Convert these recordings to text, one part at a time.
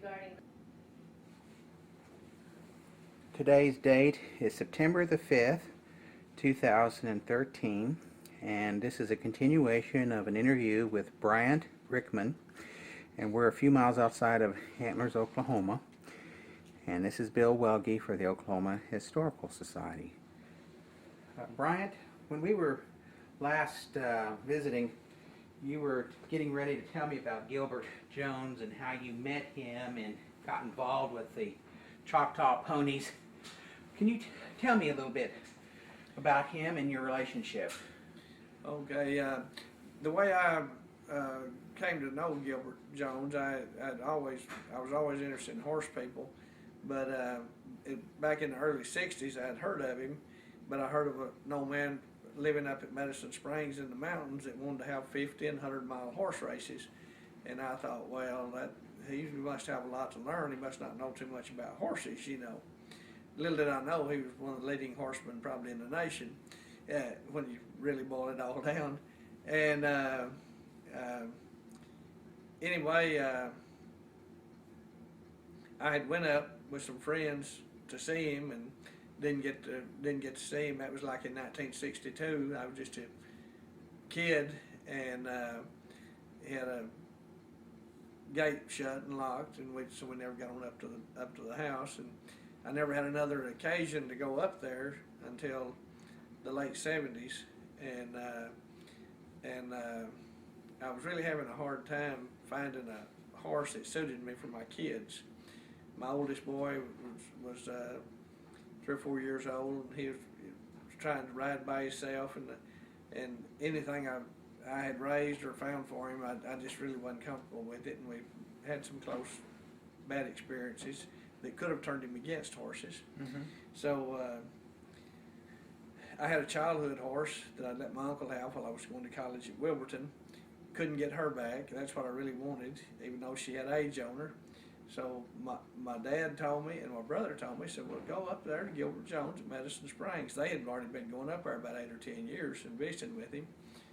regarding. Today's date is September the 5th, 2013, and this is a continuation of an interview with Bryant Rickman, and we're a few miles outside of Antlers, Oklahoma, and this is Bill Welge for the Oklahoma Historical Society. Bryant, when we were last visiting, you were getting ready to tell me about Gilbert Jones and how you met him and got involved with the Choctaw ponies. Can you tell me a little bit about him and your relationship? Okay, the way I came to know Gilbert Jones, I was always interested in horse people, but back in the early '60s, I had heard of him, but I heard of an old man living up at Medicine Springs in the mountains that wanted to have 50 and 100-mile horse races, and I thought, well, he must have a lot to learn. He must not know too much about horses, you know. Little did I know he was one of the leading horsemen probably in the nation, when you really boil it all down. And anyway, I had went up with some friends to see him and didn't get to see him. That was like in 1962. I was just a kid, and he had a gate shut and locked, and so we never got on up to the house. And I never had another occasion to go up there until the late '70s, and I was really having a hard time finding a horse that suited me for my kids. My oldest boy was 3 or 4 years old, and he was trying to ride by himself, and anything I had raised or found for him, I just really wasn't comfortable with it, and we had some close bad experiences that could have turned him against horses. Mm-hmm. So I had a childhood horse that I let my uncle have while I was going to college at Wilburton. Couldn't get her back. That's what I really wanted, even though she had age on her. So my dad told me, and my brother told me, said, well, go up there to Gilbert Jones at Medicine Springs. They had already been going up there about 8 or 10 years and visiting with him,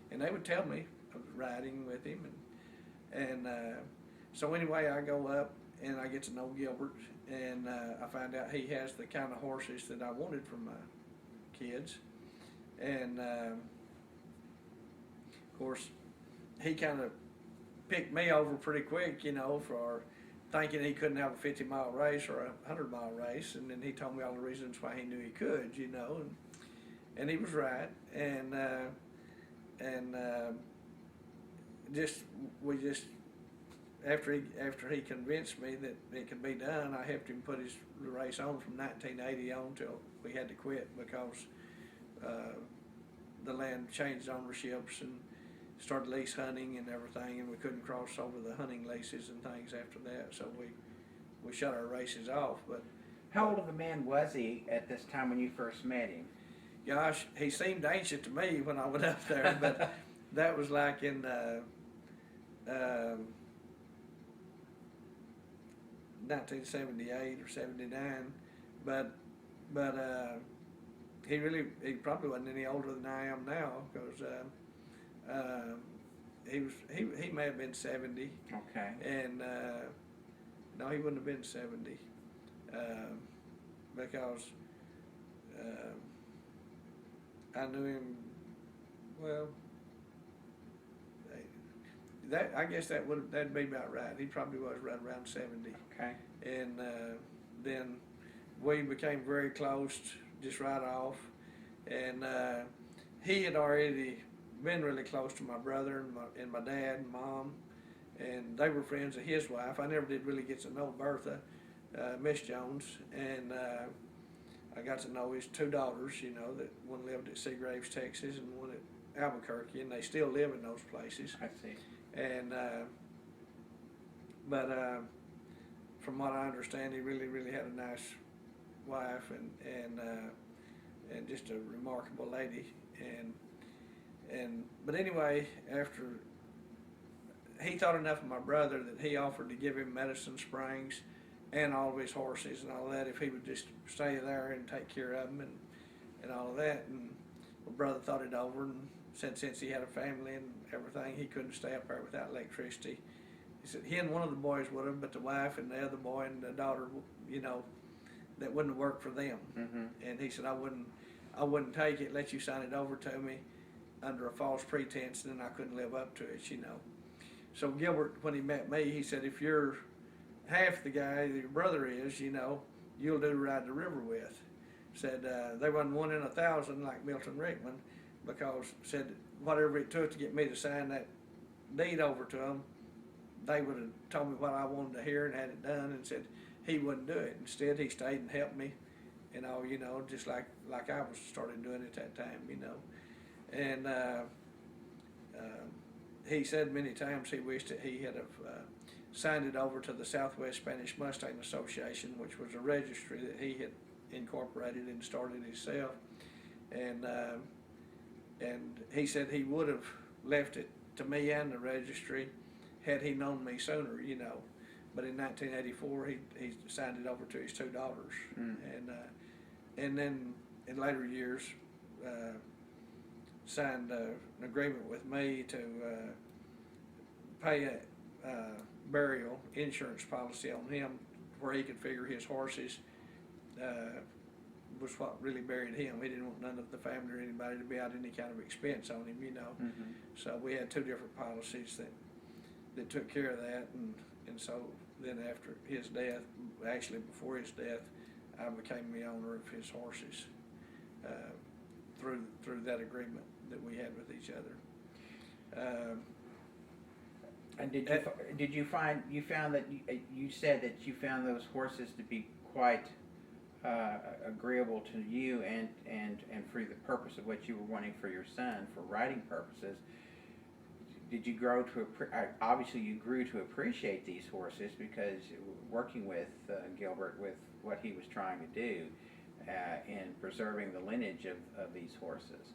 and they would tell me I was riding with him, and so anyway, I go up and I get to know Gilbert, and I find out he has the kind of horses that I wanted for my kids, and of course he kind of picked me over pretty quick, you know, for thinking he couldn't have a 50-mile race or a 100-mile race, and then he told me all the reasons why he knew he could, you know, and he was right, and we just after he convinced me that it could be done, I helped him put his race on from 1980 on till we had to quit because the land changed ownerships and started lease hunting and everything, and we couldn't cross over the hunting leases and things after that, so we shut our races off. But How old of a man was he at this time when you first met him? gosh, he seemed ancient to me when I went up there, but that was like in 1978 or '79, but he probably wasn't any older than I am now, because he may have been 70. Okay. And no, he wouldn't have been 70, because I knew him well. I guess that'd be about right. He probably was right around 70. Okay. And then we became very close just right off, and he had already been really close to my brother and my dad and mom, and they were friends of his wife. I never did really get to know Bertha, Miss Jones, and I got to know his 2 daughters, you know, that one lived at Seagraves, Texas, and one at Albuquerque, and they still live in those places. I see. And but from what I understand, he really had a nice wife, and just a remarkable lady, but anyway, after he thought enough of my brother that he offered to give him Medicine Springs and all of his horses and all that if he would just stay there and take care of them and all of that. And my brother thought it over and said since he had a family and everything, he couldn't stay up there without electricity, he said he and one of the boys would have, but the wife and the other boy and the daughter, you know, that wouldn't have worked for them. And he said, I wouldn't take it, let you sign it over to me under a false pretense, and then I couldn't live up to it, you know. So Gilbert, when he met me, he said, if you're half the guy that your brother is, you know, you'll do to ride the river with. Said they wasn't 1 in 1,000 like Milton Rickman, because said whatever it took to get me to sign that deed over to them, they would have told me what I wanted to hear and had it done, and said he wouldn't do it. Instead, he stayed and helped me, you know, just like I was started doing at that time, you know. And he said many times he wished that he had signed it over to the Southwest Spanish Mustang Association, which was a registry that he had incorporated and started himself. And he said he would have left it to me and the registry had he known me sooner, you know. But in 1984, he signed it over to his 2 daughters. And then in later years, signed an agreement with me to pay a burial insurance policy on him, where he could figure his horses was what really buried him. He didn't want none of the family or anybody to be out any kind of expense on him, you know. So we had 2 different policies that took care of that, and so then after his death, actually before his death, I became the owner of his horses through that agreement that we had with each other. And did you found that you said that you found those horses to be quite agreeable to you and for the purpose of what you were wanting for your son for riding purposes? Did you grow to obviously you grew to appreciate these horses because working with Gilbert with what he was trying to do in preserving the lineage of these horses?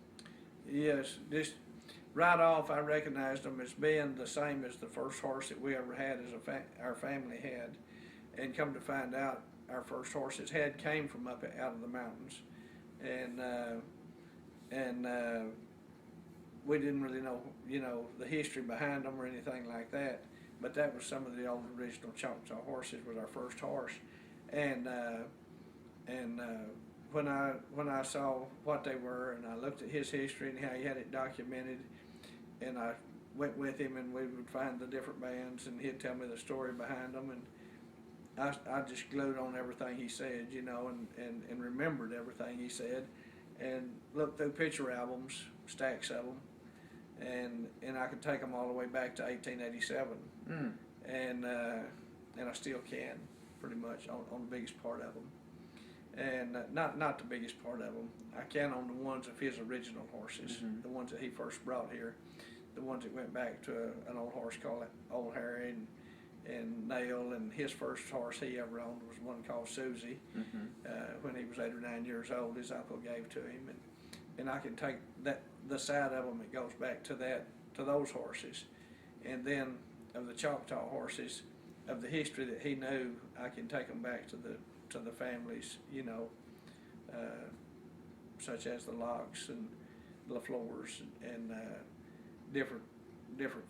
Yes, just right off I recognized them as being the same as the first horse that we ever had as our family had, and come to find out our first horses came from up out of the mountains, and we didn't really know, you know, the history behind them or anything like that, but that was some of the old original Choctaw horses was our first horse, and when I saw what they were and I looked at his history and how he had it documented, and I went with him and we would find the different bands and he'd tell me the story behind them, and I just glued on everything he said, you know, and remembered everything he said, and looked through picture albums, stacks of them, and I could take them all the way back to 1887, and I still can pretty much on the biggest part of them, and not the biggest part of them. I can on the ones of his original horses, the ones that he first brought here, the ones that went back to an old horse called Old Harry and Nail, and his first horse he ever owned was one called Susie. When he was 8 or 9 years old, his uncle gave to him, and I can take the side of them that goes back to those horses, and then of the Choctaw horses, of the history that he knew, I can take them back to the families, you know, such as the Locks and LaFleurs and different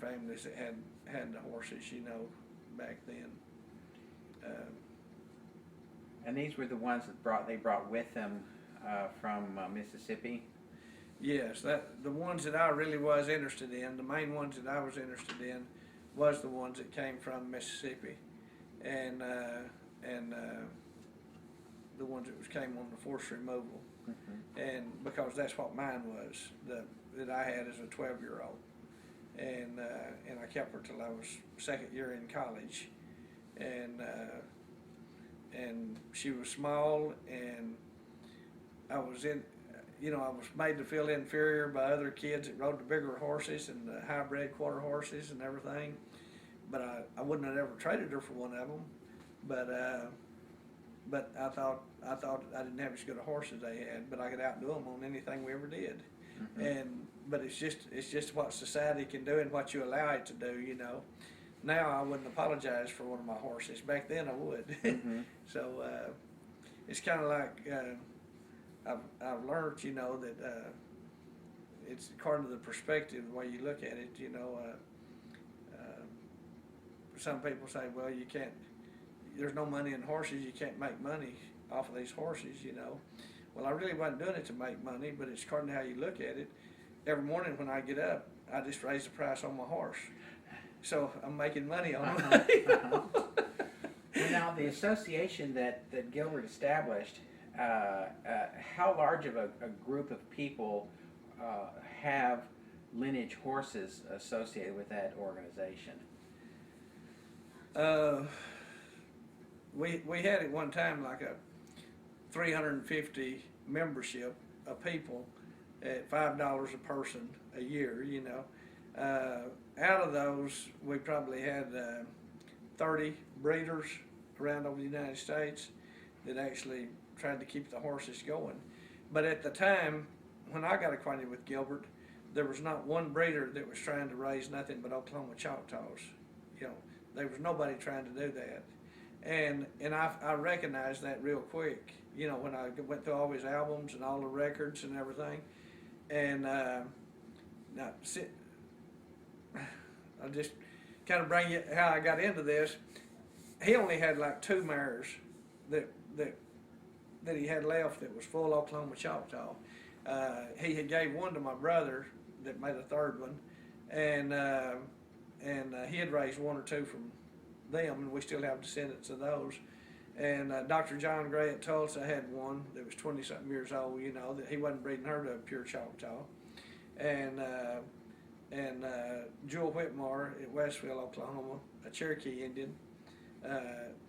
families that had the horses, you know, back then. And these were the ones that they brought with them from Mississippi? Yes, the ones that I really was interested in, the main ones that I was interested in, was the ones that came from Mississippi, and the ones that came on the forced removal, and because that's what mine was that I had as a 12-year-old, and I kept her till I was 2nd year in college, and she was small, and I was made to feel inferior by other kids that rode the bigger horses and the hybrid quarter horses and everything, but I wouldn't have ever traded her for one of them, but I thought I didn't have as good a horse as they had, but I could outdo them on anything we ever did, but it's just what society can do and what you allow it to do, you know. Now I wouldn't apologize for one of my horses. Back then I would. So it's kind of like I've learned, you know, that it's according to the perspective, the way you look at it, you know. some people say, well, you can't, there's no money in horses, you can't make money off of these horses, you know. Well, I really wasn't doing it to make money, but it's according to how you look at it. Every morning when I get up, I just raise the price on my horse. So I'm making money on it. Well, now, the association that Gilbert established, how large of a group of people have lineage horses associated with that organization? We had at one time like a 350 membership of people at $5 a person a year, you know. Out of those, we probably had 30 breeders around over the United States that actually tried to keep the horses going. But at the time, when I got acquainted with Gilbert, there was not one breeder that was trying to raise nothing but Oklahoma Choctaws. You know, there was nobody trying to do that. And I recognized that real quick, you know, when I went through all his albums and all the records and everything. And now, I'll just kind of bring you how I got into this. He only had like 2 mares that he had left that was full Oklahoma Choctaw. He had gave one to my brother that made a 3rd one, and he had raised 1 or 2 from them, and we still have descendants of those. And Dr. John Gray at Tulsa had one that was 20-something years old, you know, that he wasn't breeding her to a pure Choctaw. And Jewel Whitmore at Westville, Oklahoma, a Cherokee Indian,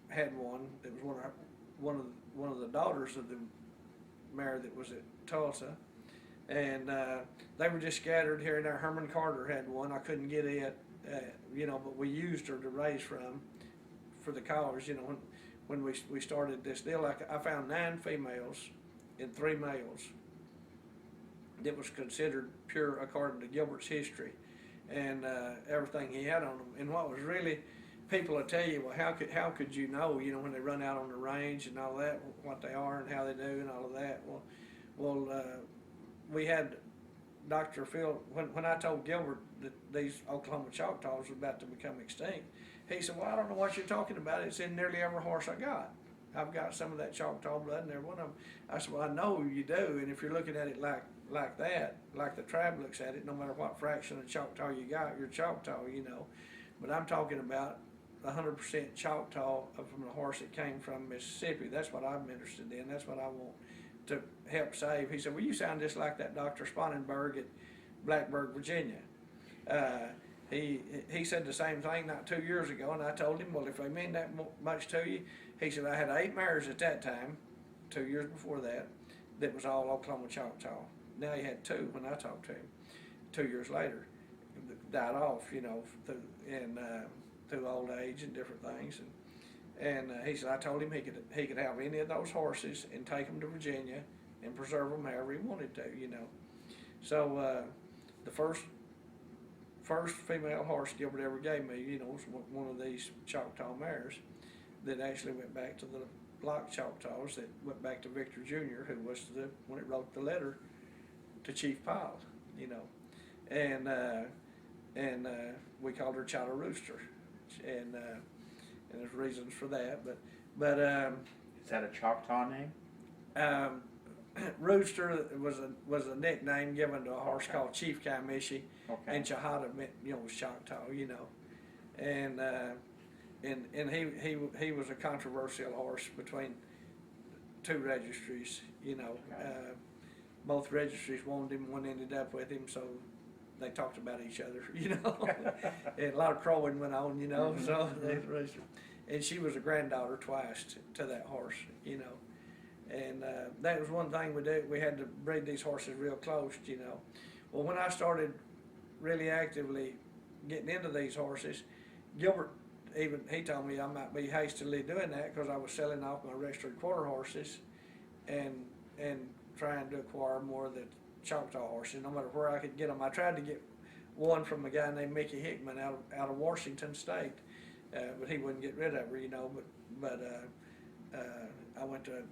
had one that was one of the daughters of the mare that was at Tulsa. And they were just scattered here and there. Herman Carter had one. I couldn't get it, you know, but we used her to raise from for the cause. You know, when we started this deal, I found 9 females and 3 males that was considered pure according to Gilbert's history and everything he had on them. And what was really, people will tell you, well, how could you know, you know, when they run out on the range and all that, what they are and how they do and all of that. Well, we had Dr. Phil, when I told Gilbert that these Oklahoma Choctaws were about to become extinct, he said, well, I don't know what you're talking about. It's in nearly every horse I got. I've got some of that Choctaw blood in every one of them. I said, well, I know you do, and if you're looking at it like that, like the tribe looks at it, no matter what fraction of Choctaw you got, you're Choctaw, you know. But I'm talking about 100% Choctaw from a horse that came from Mississippi. That's what I'm interested in. That's what I want to help save. He said, well, you sound just like that Dr. Sponenberg at Blacksburg, Virginia. He said the same thing not 2 years ago, and I told him, well, if they mean that much to you, he said, I had 8 mares at that time, 2 years before that was all Oklahoma Choctaw. Now he had 2 when I talked to him 2 years later. Died off, you know, through old age and different things. And he said, I told him he could have any of those horses and take them to Virginia and preserve them however he wanted to, you know. So the first female horse Gilbert ever gave me, you know, was one of these Choctaw mares that actually went back to the block Choctaws that went back to Victor Jr., who was the one that wrote the letter to Chief Pyle, you know. And we called her Chowder Rooster. And there's reasons for that, but Is that a Choctaw name? Rooster was a nickname given to a horse called Chief Kamishi, and Chahada meant, you know, was Choctaw, you know, and he was a controversial horse between 2 registries, you know. Both registries wanted him, one ended up with him, so they talked about each other, you know. And a lot of crowing went on, you know. Mm-hmm. So and she was a granddaughter twice to that horse, you know. And that was one thing we did. We had to breed these horses real close, you know. Well, when I started really actively getting into these horses, Gilbert he told me I might be hastily doing that because I was selling off my registered quarter horses and trying to acquire more of the Choctaw horses, no matter where I could get them. I tried to get one from a guy named Mickey Hickman out of Washington State, but he wouldn't get rid of her, you know. But I went to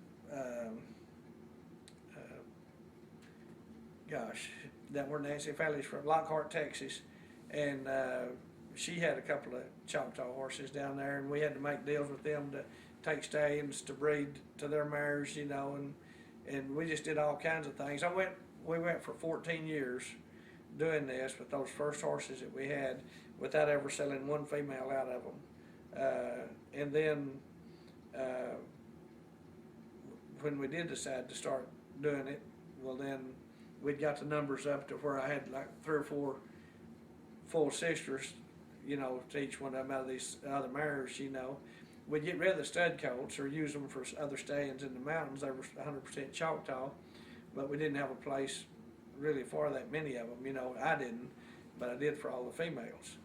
gosh, that where Nancy Felly's from, Lockhart, Texas, and she had a couple of Choctaw horses down there, and we had to make deals with them to take stallions to breed to their mares, you know, and we just did all kinds of things. We went for 14 years doing this with those first horses that we had without ever selling one female out of them. And then when we did decide to start doing it, well then we'd got the numbers up to where I had like 3 or 4 full sisters, you know, to each one of them out of these other mares, you know. We'd get rid of the stud colts or use them for other stallions in the mountains. They were 100% Choctaw, but we didn't have a place really for that many of them, you know. I didn't, but I did for all the females.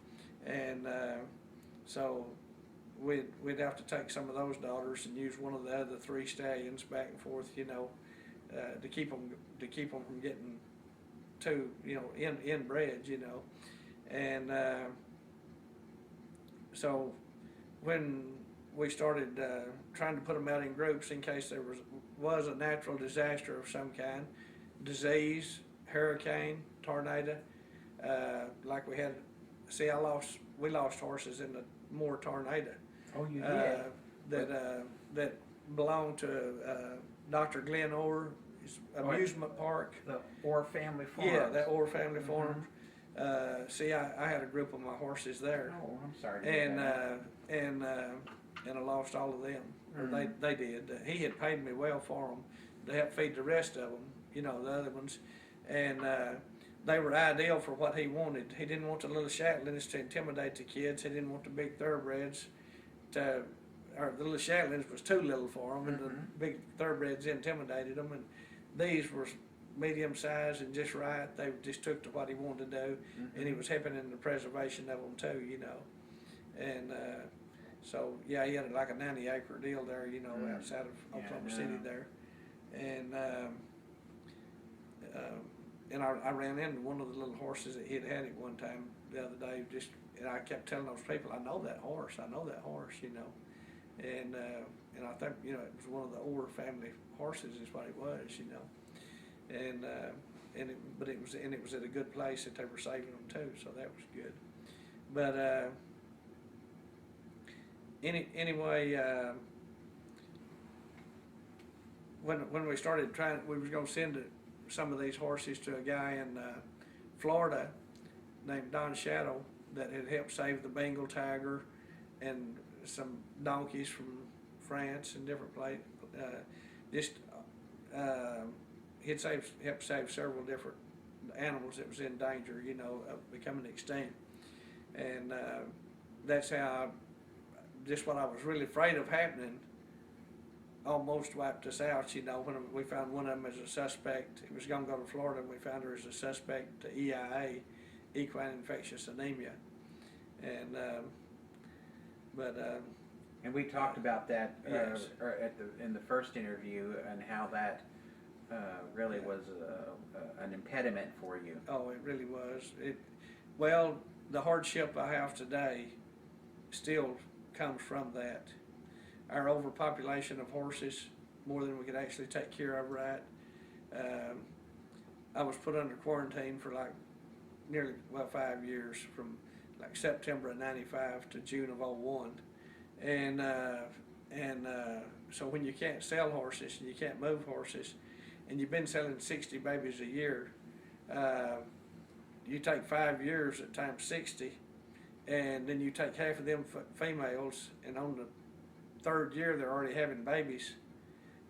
And so we'd have to take some of those daughters and use one of the other 3 stallions back and forth, you know, to keep them from getting too, you know, inbred, you know. And so when we started trying to put them out in groups in case there was a natural disaster of some kind, disease, hurricane, tornado, like we had. See, we lost horses in the Moore tornado. Oh, you did? That belonged to Dr. Glenn Orr, his amusement park. The Orr family farm. Yeah, that Orr family farm. See, I had a group of my horses there. Oh, I'm sorry to hear that. And I lost all of them. Or they did. He had paid me well for them to help feed the rest of them, you know, the other ones. And they were ideal for what he wanted. He didn't want the little Shetlands to intimidate the kids. He didn't want the big thoroughbreds or the little Shetlands was too little for them, and the big thoroughbreds intimidated them. And these were medium sized and just right. They just took to what he wanted to do, and he was helping in the preservation of them too, you know. And so yeah, he had like a 90-acre deal there, you know, outside of Oklahoma City there. And I ran into one of the little horses that he'd had at one time the other day. And I kept telling those people, I know that horse, you know. And I think, you know, it was one of the Orr family horses is what it was, you know. But it was at a good place that they were saving them too, so that was good. But anyway, when we started we was going to send some of these horses to a guy in Florida named Don Shadow that had helped save the Bengal tiger and some donkeys from France and different places. He'd helped save several different animals that was in danger, you know, of becoming extinct. And that's how just what I was really afraid of happening almost wiped us out, you know, when we found one of them as a suspect. It was going to go to Florida, and we found her as a suspect to EIA, equine infectious anemia. And and we talked about that yes. in the first interview, and how that really was an impediment for you. Oh, it really was. Well, the hardship I have today still comes from that. Our overpopulation of horses, more than we could actually take care of right. I was put under quarantine for like nearly 5 years, from like September of '95 to June of '01. And so when you can't sell horses and you can't move horses, and you've been selling 60 babies a year, you take 5 years at times 60, and then you take half of them females, and on the 3rd year they're already having babies,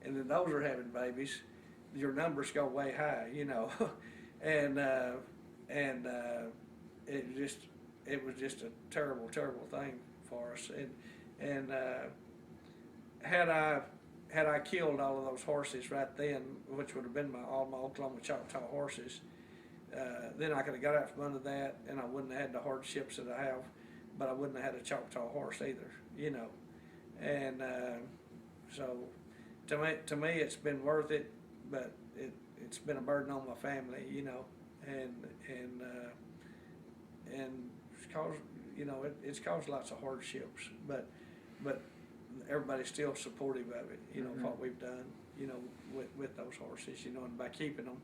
and then those are having babies, your numbers go way high, you know. and it was just a terrible thing for us. And had I killed all of those horses right then, which would have been all my Oklahoma Choctaw horses, then I could have got out from under that, and I wouldn't have had the hardships that I have, but I wouldn't have had a Choctaw horse either, you know. And so to me it's been worth it, but it's been a burden on my family, you know, and it's caused, you know, it's caused lots of hardships, but everybody's still supportive of it, you know, what we've done, you know, with those horses, you know, and by keeping them.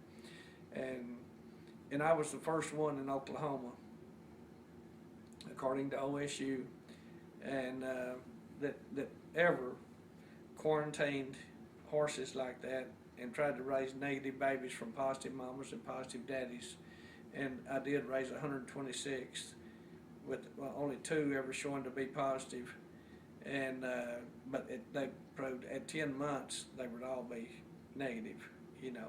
And I was the first one in Oklahoma according to OSU, and that ever quarantined horses like that and tried to raise negative babies from positive mamas and positive daddies. And I did raise 126, with only 2 ever showing to be positive. And but they proved at 10 months they would all be negative. You know,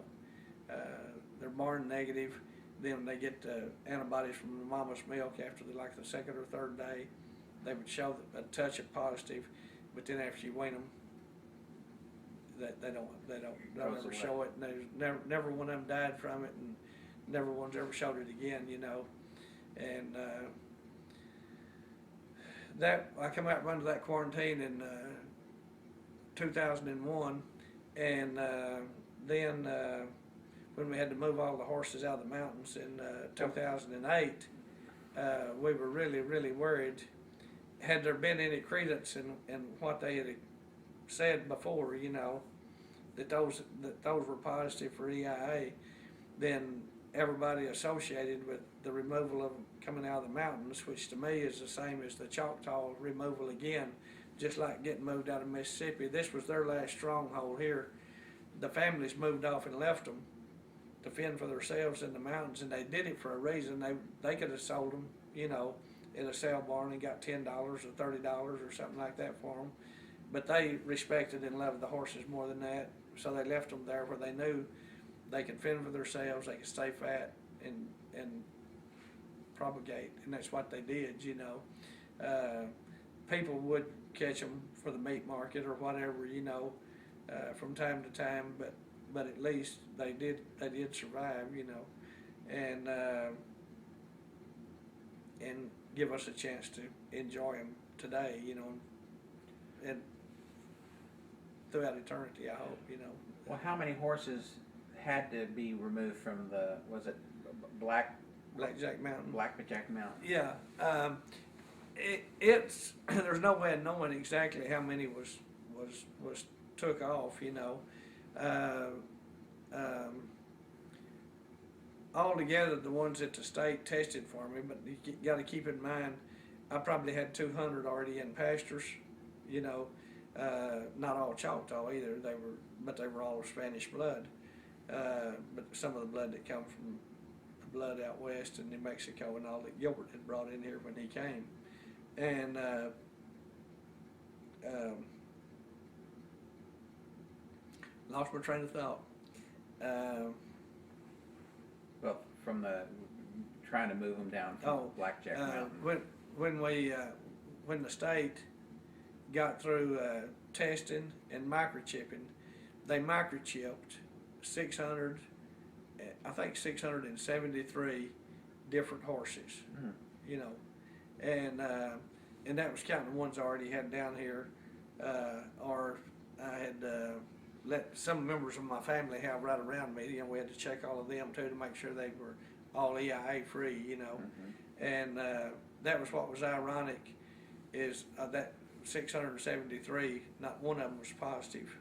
they're born negative. Then they get antibodies from the mama's milk after the second or third day. They would show a touch of positive, but then after you wean them, they don't ever show it. And there's never one of them died from it, and never one's ever showed it again. You know, and that I come out under that quarantine in 2001, and then when we had to move all the horses out of the mountains in 2008, we were really worried. Had there been any credence in what they had said before, you know, that those were positive for EIA, then everybody associated with the removal of them coming out of the mountains, which to me is the same as the Choctaw removal again, just like getting moved out of Mississippi. This was their last stronghold here. The families moved off and left them to fend for themselves in the mountains, and they did it for a reason. They could have sold them, you know, in a sale barn and got $10 or $30 or something like that for them. But they respected and loved the horses more than that, so they left them there where they knew they could fend for themselves, they could stay fat and propagate, and that's what they did, you know. People would catch them for the meat market or whatever, you know, from time to time, but at least they did survive, you know, and give us a chance to enjoy them today, you know, and throughout eternity, I hope, you know. Well, how many horses had to be removed from the, was it Blackjack Mountain? Blackjack Mountain. Yeah. It's there's no way of knowing exactly how many was took off, you know. Altogether, the ones that the state tested for me, but you got to keep in mind, I probably had 200 already in pastures, you know. Not all Choctaw either. They were all of Spanish blood. But some of the blood that come from the blood out west in New Mexico and all that Gilbert had brought in here when he came, and lost my train of thought. Well, from the trying to move them down from Blackjack Mountain. When the state got through testing and microchipping, they microchipped 673 different horses, you know, and that was counting the ones I already had down here, or I had let some members of my family have right around me. You know, we had to check all of them too to make sure they were all EIA free, you know, and that was what was ironic, is that 673, not one of them was positive.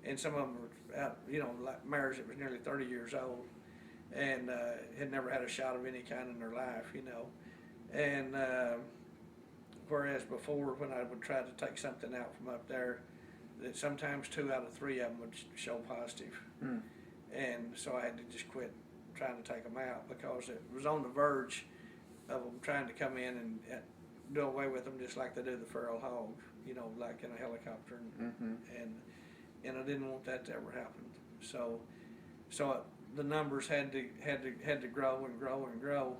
And some of them were out, you know, like mares that was nearly 30 years old and had never had a shot of any kind in their life, you know. And whereas before, when I would try to take something out from up there, that sometimes 2 out of 3 of them would show positive. And so I had to just quit trying to take them out, because it was on the verge of them trying to come in and do away with them just like they do the feral hog, you know, like in a helicopter, and I didn't want that to ever happen. So the numbers had to grow and grow and grow,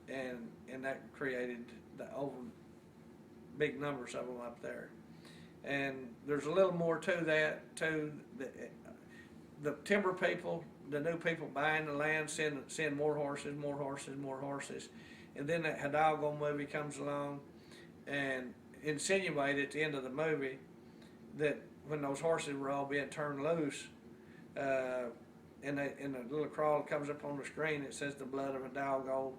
and that created the big numbers of them up there. And there's a little more to that too. The timber people, the new people buying the land, send more horses, and then that Hidalgo movie comes along and insinuate at the end of the movie that when those horses were all being turned loose, and the little crawl comes up on the screen, it says the blood of Hidalgo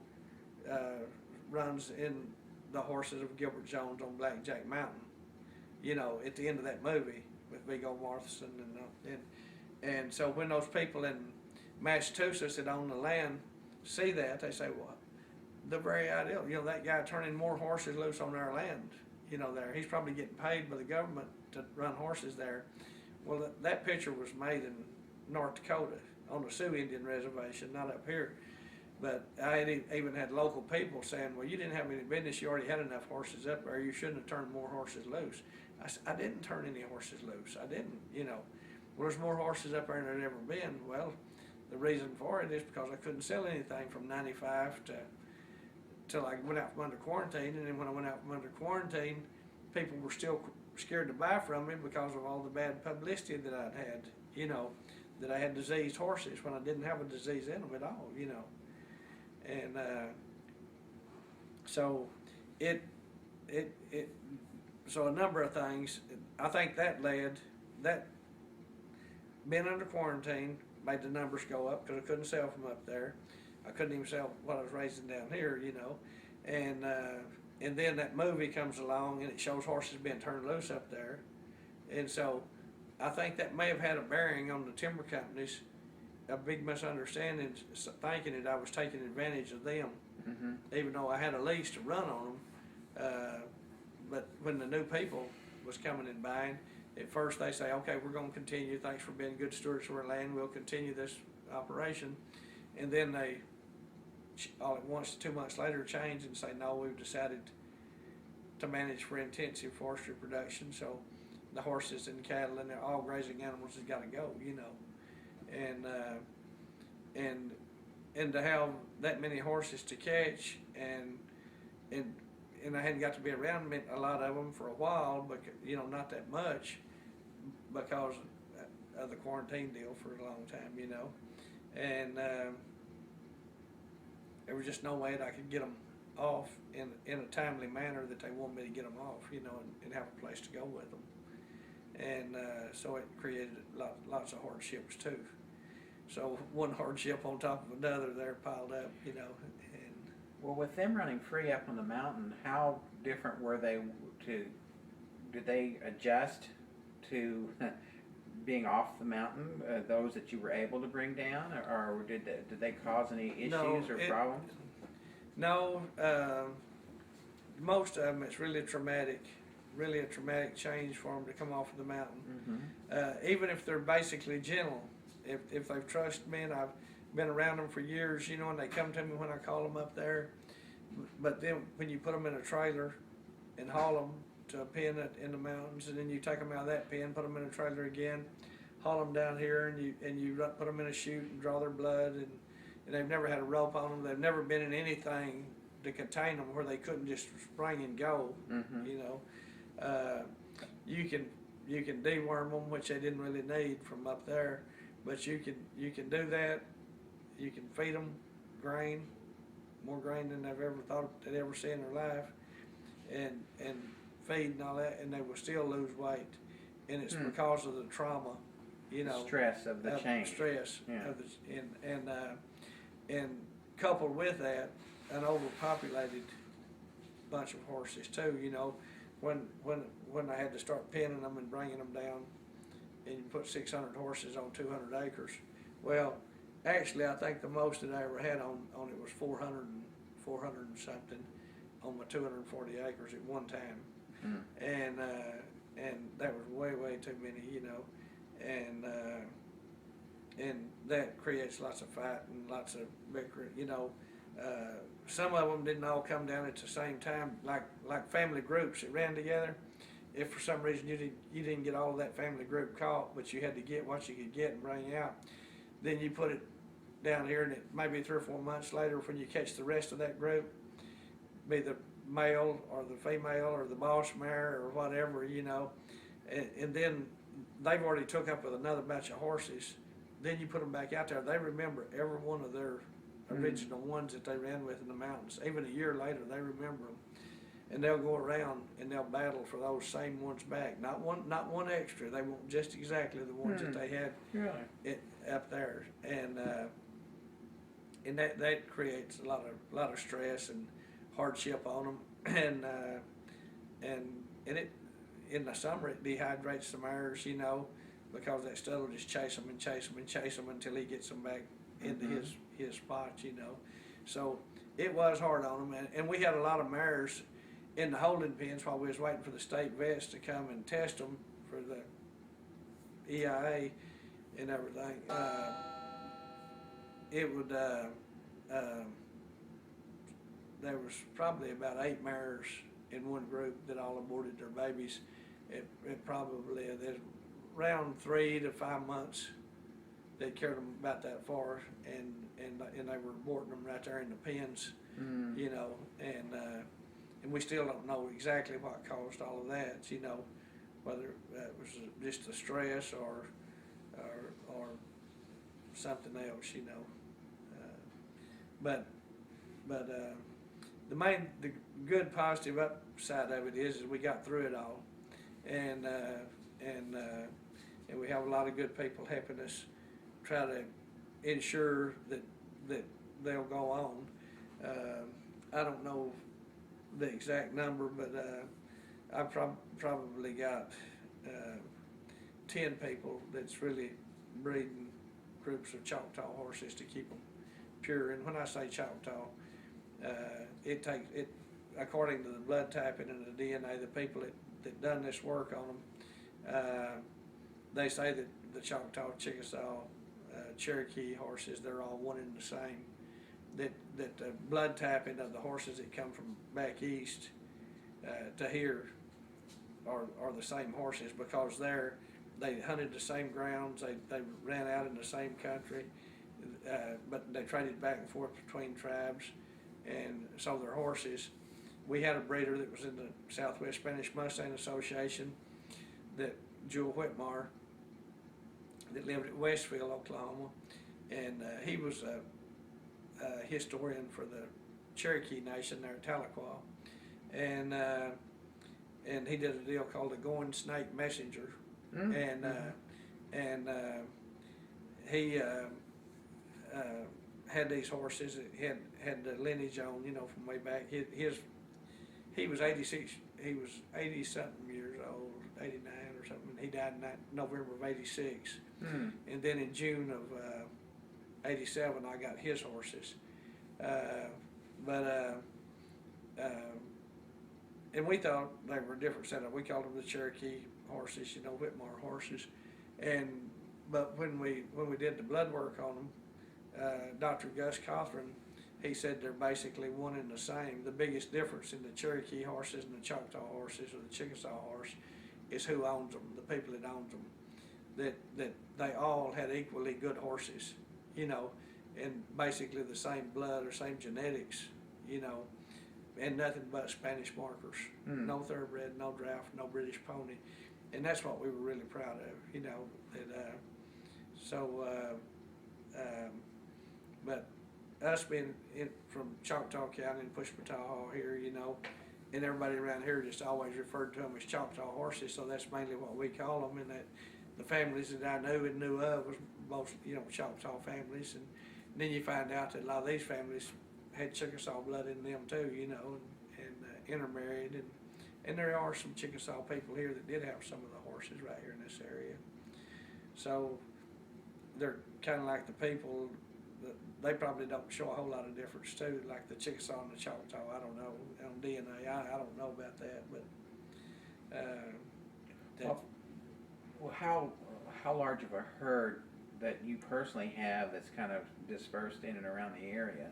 runs in the horses of Gilbert Jones on Blackjack Mountain. You know, at the end of that movie with Viggo Mortensen and so when those people in Massachusetts that own the land see that, they say, well, the very ideal. You know, that guy turning more horses loose on our land, you know, there. He's probably getting paid by the government to run horses there. Well, that picture was made in North Dakota on the Sioux Indian Reservation, not up here. But I had even had local people saying, well, you didn't have any business. You already had enough horses up there. You shouldn't have turned more horses loose. I said, I didn't turn any horses loose. I didn't, you know. Well, there's more horses up there than there'd ever been. Well, the reason for it is because I couldn't sell anything from 95 till I went out from under quarantine. And then when I went out from under quarantine, people were still scared to buy from me because of all the bad publicity that I'd had, you know, that I had diseased horses when I didn't have a disease in them at all, you know. And so so a number of things. I think that being under quarantine made the numbers go up because I couldn't sell from up there. I couldn't even sell what I was raising down here, you know. And then that movie comes along and it shows horses being turned loose up there. And so I think that may have had a bearing on the timber companies, a big misunderstanding, thinking that I was taking advantage of them, even though I had a lease to run on them. But when the new people was coming and buying, at first they say, okay, we're going to continue. Thanks for being good stewards of our land. We'll continue this operation. And then they, all at once, 2 months later, change and say, no, we've decided to manage for intensive forestry production. So the horses and cattle and all grazing animals has got to go, you know. And to have that many horses to catch and I hadn't got to be around a lot of them for a while, but you know, not that much because of the quarantine deal for a long time, you know. And there was just no way that I could get them off in a timely manner that they wanted me to get them off, you know, and have a place to go with them. And so it created lots of hardships too. So one hardship on top of another there piled up, you know. And well, with them running free up on the mountain, how different were they did they adjust to being off the mountain, those that you were able to bring down, or did they cause any issues or problems? No, most of them, it's really a traumatic change for them to come off of the mountain. Even if they're basically gentle, if they've trusted me and I've been around them for years, you know, and they come to me when I call them up there. But then when you put them in a trailer and haul them to a pen in the mountains, and then you take them out of that pen, put them in a trailer again, haul them down here, and you put them in a chute and draw their blood, and they've never had a rope on them. They've never been in anything to contain them where they couldn't just spring and go. You know, you can deworm them, which they didn't really need from up there, but you can do that. You can feed them grain, more grain than they've ever thought they'd ever see in their life, and feed and all that, and they will still lose weight, and it's because of the trauma, you know, stress of the change. Stress, yeah. Of the, and coupled with that, an overpopulated bunch of horses too. You know, when I had to start penning them and bringing them down, and you put 600 horses on 200 acres. Well, actually, I think the most that I ever had on it was 400 and something on my 240 acres at one time. And that was way too many, you know, and that creates lots of fight and lots of bickering, you know. Some of them didn't all come down at the same time, like family groups that ran together. If for some reason you didn't get all of that family group caught, but you had to get what you could get and bring out, then you put it down here, and it maybe 3 or 4 months later, when you catch the rest of that group, be the male or the female or the boss mare or whatever, you know, and then they've already took up with another batch of horses. Then you put them back out there. They remember every one of their original ones that they ran with in the mountains. Even a year later, they remember them, and they'll go around and they'll battle for those same ones back. Not one extra. They want just exactly the ones that they had up there, and that creates a lot of stress and hardship on them, and it in the summer it dehydrates the mares, you know, because that stud will just chase them until he gets them back into his spot, you know. So it was hard on them, and we had a lot of mares in the holding pens while we was waiting for the state vets to come and test them for the EIA and everything. It would, there was probably about 8 mares in one group that all aborted their babies. It probably, there's around 3 to 5 months, they carried them about that far, and they were aborting them right there in the pens, you know, and we still don't know exactly what caused all of that, you know, whether it was just the stress or something else, you know. But the good positive upside of it is we got through it all, and we have a lot of good people helping us try to ensure that they'll go on. I don't know the exact number, but I probably got 10 people that's really breeding groups of Choctaw horses to keep them pure. And when I say Choctaw, it takes it according to the blood typing and the DNA. The people that done this work on them, they say that the Choctaw, Chickasaw, Cherokee horses, they're all one and the same. That the blood typing of the horses that come from back east to here are the same horses, because they hunted the same grounds, they ran out in the same country, but they traded back and forth between tribes, and so their horses. We had a breeder that was in the Southwest Spanish Mustang Association, that Jewel Whitmire, that lived at Westville, Oklahoma, and he was a historian for the Cherokee Nation there at Tahlequah, and he did a deal called the Going Snake Messenger, and he had these horses that had the lineage on, you know, from way back. He was 86. He was 80 something years old, 89 or something. And he died in November of '86, and then in June of '87, I got his horses. And we thought they were a different setup. We called them the Cherokee horses, you know, Whitmire horses. But when we did the blood work on them, Dr. Gus Cothran, he said they're basically one and the same. The biggest difference in the Cherokee horses and the Choctaw horses or the Chickasaw horse is who owns them, the people that owns them. That they all had equally good horses, you know, and basically the same blood or same genetics, you know, and nothing but Spanish markers. No thoroughbred, no draft, no British pony. And that's what we were really proud of, you know. But us being from Choctaw County and Pushpataha here, you know, and everybody around here just always referred to them as Choctaw horses, so that's mainly what we call them. And that the families that I knew of was most, you know, Choctaw families. And then you find out that a lot of these families had Chickasaw blood in them too, you know, and intermarried. And there are some Chickasaw people here that did have some of the horses right here in this area. So they're kind of like the people, they probably don't show a whole lot of difference too, like the Chickasaw and the Choctaw. I don't know, on DNA, I don't know about that, but well, how large of a herd that you personally have that's kind of dispersed in and around the area?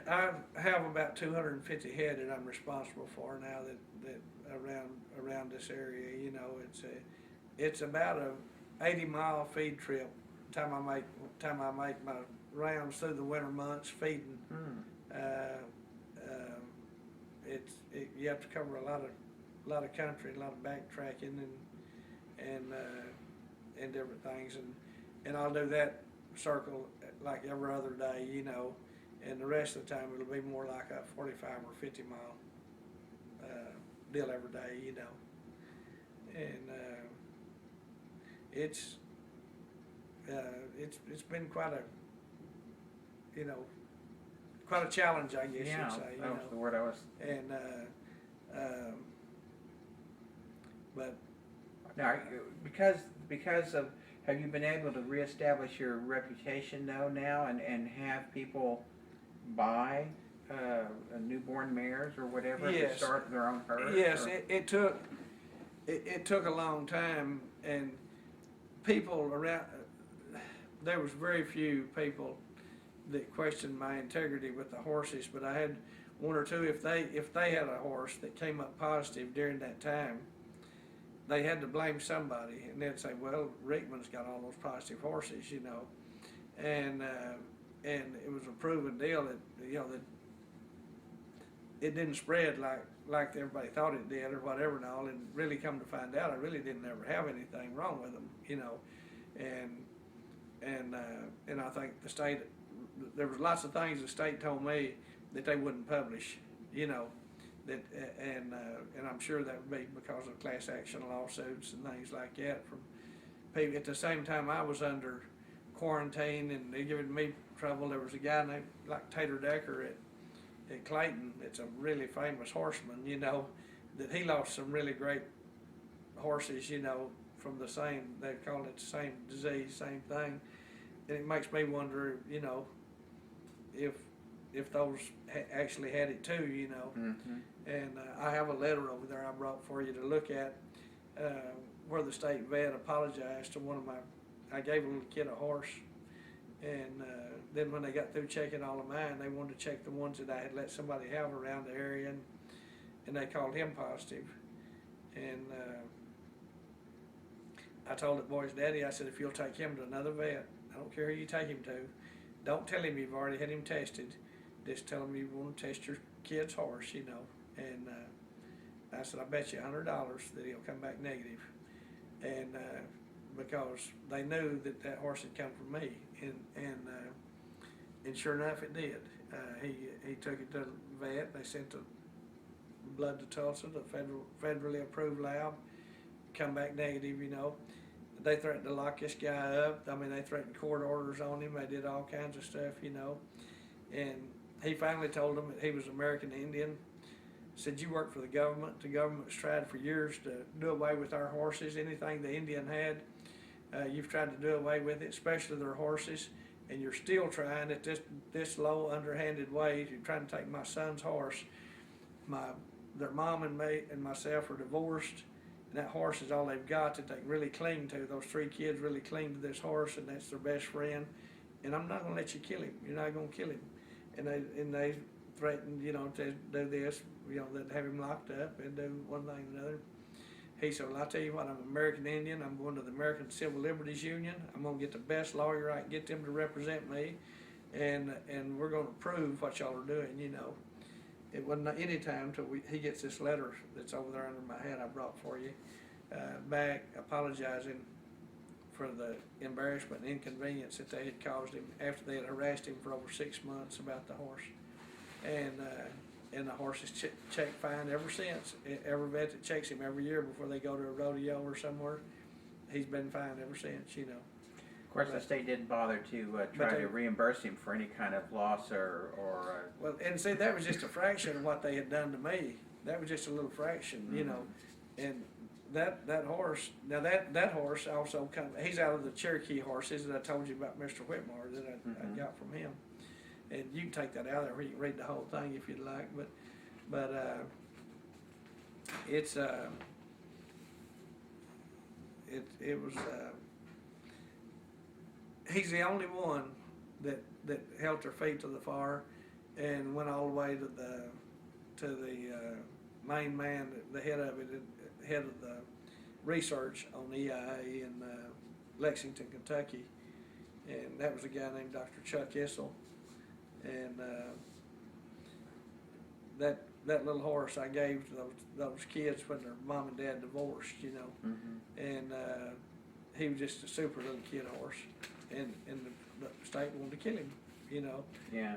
I have about 250 head that I'm responsible for now that around this area. You know, it's about a 80-mile feed trip. Time I make my rounds through the winter months feeding. You have to cover a lot of country, a lot of backtracking and different things, and I'll do that circle like every other day, you know. And the rest of the time it'll be more like a 45 or 50 mile deal every day, you know. And it's been quite a challenge, I guess you'd say. That was the word I was. And but now, because of, have you been able to reestablish your reputation though now and have people buy newborn mares or whatever to Yes. start their own herds? Yes, or- it took a long time, and people around, there was very few people that questioned my integrity with the horses, but I had one or two, if they had a horse that came up positive during that time, they had to blame somebody, and they'd say, well, Rickman's got all those positive horses, you know, and it was a proven deal that, you know, that it didn't spread like everybody thought it did or whatever and all, and really come to find out, I really didn't ever have anything wrong with them, you know, and I think the state, there was lots of things the state told me that they wouldn't publish, you know, that, and I'm sure that would be because of class action lawsuits and things like that from people. At the same time I was under quarantine and they giving me trouble, there was a guy named like Tater Decker at Clayton, it's a really famous horseman, you know, that he lost some really great horses, you know, from the same, they call it the same disease, same thing. And it makes me wonder, you know, if those actually had it too, you know. Mhm. And I have a letter over there I brought for you to look at, where the state vet apologized to one of I gave a little kid a horse, and then when they got through checking all of mine, they wanted to check the ones that I had let somebody have around the area, and they called him positive. And I told the boy's daddy, I said, if you'll take him to another vet, I don't care who you take him to, don't tell him you've already had him tested, just tell him you want to test your kid's horse, you know. And I said, I bet you $100 that he'll come back negative. And because they knew that horse had come from me, and sure enough it did. He took it to the vet, they sent the blood to Tulsa, the federally approved lab, come back negative, you know. They threatened to lock this guy up. I mean, they threatened court orders on him. They did all kinds of stuff, you know. And he finally told them that he was American Indian. Said, you work for the government. The government's tried for years to do away with our horses. Anything the Indian had, you've tried to do away with it, especially their horses. And you're still trying at this low, underhanded way. You're trying to take my son's horse. Their mom and me and myself are divorced. And that horse is all they've got that they really cling to. Those three kids really cling to this horse, and that's their best friend. And I'm not going to let you kill him. You're not going to kill him. And they threatened, you know, to do this, you know, that have him locked up and do one thing or another. He said, well, I'll tell you what, I'm an American Indian. I'm going to the American Civil Liberties Union. I'm going to get the best lawyer I can get them to represent me, and we're going to prove what y'all are doing, you know. It wasn't any time till he gets this letter that's over there under my hat I brought for you, back apologizing for the embarrassment and inconvenience that they had caused him after they had harassed him for over 6 months about the horse. And the horse is checked fine ever since. Every vet that checks him every year before they go to a rodeo or somewhere, he's been fine ever since, you know. Of course, the state didn't bother to try to reimburse him for any kind of loss or Well, and see, that was just a fraction of what they had done to me. That was just a little fraction, you know. And that horse, now that horse also he's out of the Cherokee horses that I told you about, Mr. Whitmore, that I got from him. And you can take that out of there, you can read the whole thing if you'd like, but it's it was he's the only one that held their feet to the fire and went all the way to the main man, the head of it, head of the research on EIA in Lexington, Kentucky, and that was a guy named Dr. Chuck Issel. And that little horse I gave to those kids when their mom and dad divorced, you know, and he was just a super little kid horse, and the state wanted to kill him, you know. Yeah.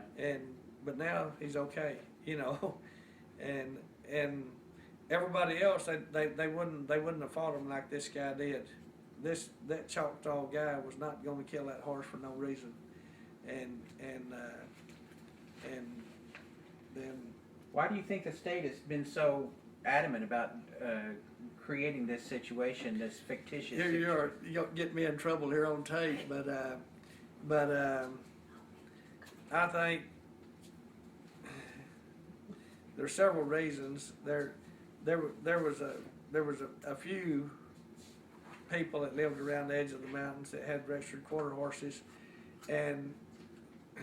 But now he's okay, you know, and everybody else they wouldn't have fought him like this guy did. That Choctaw guy was not going to kill that horse for no reason, and then. Why do you think the state has been so adamant about creating this situation, this fictitious situation? You'll get me in trouble here on tape, but I think there's several reasons. There was a few people that lived around the edge of the mountains that had registered quarter horses, and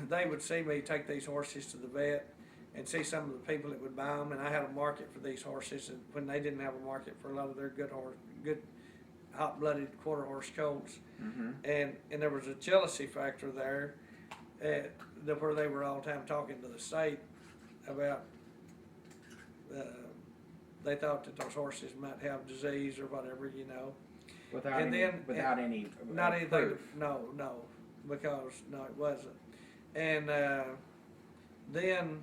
they would see me take these horses to the vet and see some of the people that would buy them, and I had a market for these horses, and when they didn't have a market for a lot of their good hot-blooded quarter horse colts, and there was a jealousy factor there, where they were all the time talking to the state about. They thought that those horses might have disease or whatever, you know. Without And any, then- without any Not anything, proof. no, because, no, it wasn't. And, then,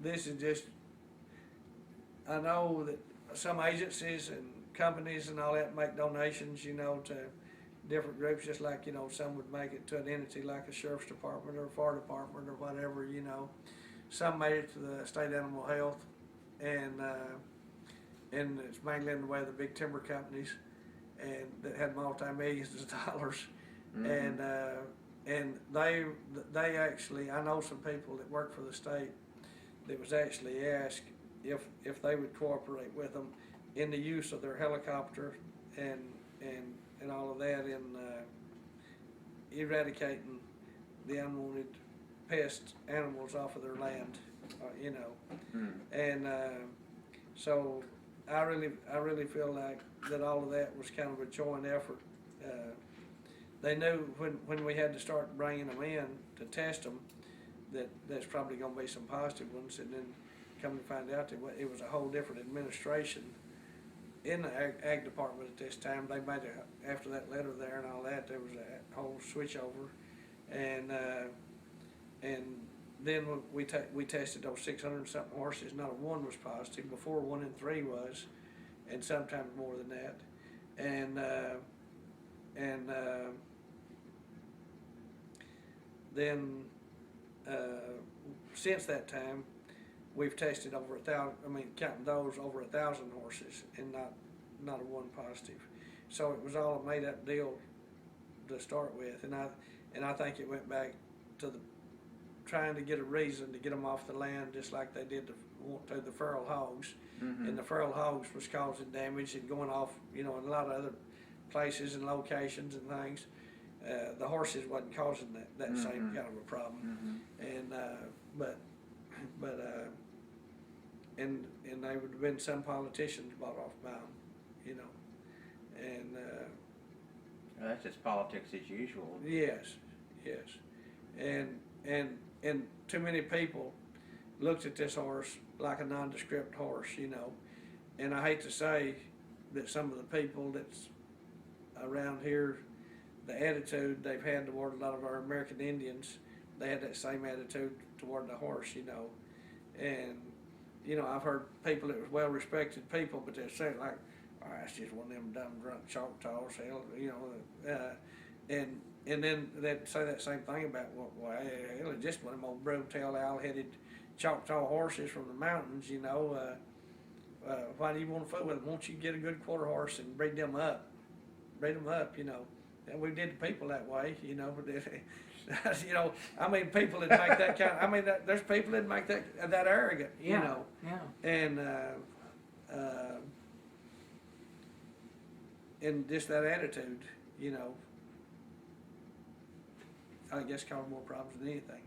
this is just, I know that some agencies and companies and all that make donations, you know, to different groups, just like, you know, some would make it to an entity like a sheriff's department or a fire department or whatever, you know. Some made it to the state animal health, and it's mainly in the way of the big timber companies, and that had multi-millions of dollars, and they actually, I know some people that work for the state that was actually asked if they would cooperate with them in the use of their helicopter and all of that in eradicating the unwanted pest animals off of their land, you know. And so I really feel like that all of that was kind of a joint effort. They knew when we had to start bringing them in to test them that there's probably going to be some positive ones, and then come to find out that it was a whole different administration in the ag department at this time. They made it after that letter there and all that. There was a whole switch over, and then we tested those 600 and something horses. Not a one was positive. Before, 1 in 3 was, and sometimes more than that. And then since that time, we've tested over 1,000. I mean, counting those, over 1,000 horses, and not a one positive. So it was all a made-up deal to start with, and I think it went back to the trying to get a reason to get them off the land, just like they did to the feral hogs. And the feral hogs was causing damage and going off, you know, in a lot of other places and locations and things. The horses wasn't causing that same kind of a problem. And and they would have been some politicians bought off by them, you know. And Well, that's just politics as usual. yes, and too many people looked at this horse like a nondescript horse, you know. And I hate to say that some of the people that's around here, the attitude they've had toward a lot of our American Indians, they had that same attitude toward the horse, you know. And, you know, I've heard people that was well-respected people, but they're saying like, oh, that's just one of them dumb drunk Choctaws, hell, you know. And then they'd say that same thing about, well, hell, it's just one of them old broom-tailed, owl-headed Choctaw horses from the mountains, you know. Why do you want to fool with them? Won't you get a good quarter horse and breed them up, you know. And we did the people that way, you know. You know, I mean, people that make that kind of, I mean, there's people that make that arrogant, you know. And just that attitude, you know, I guess caused more problems than anything.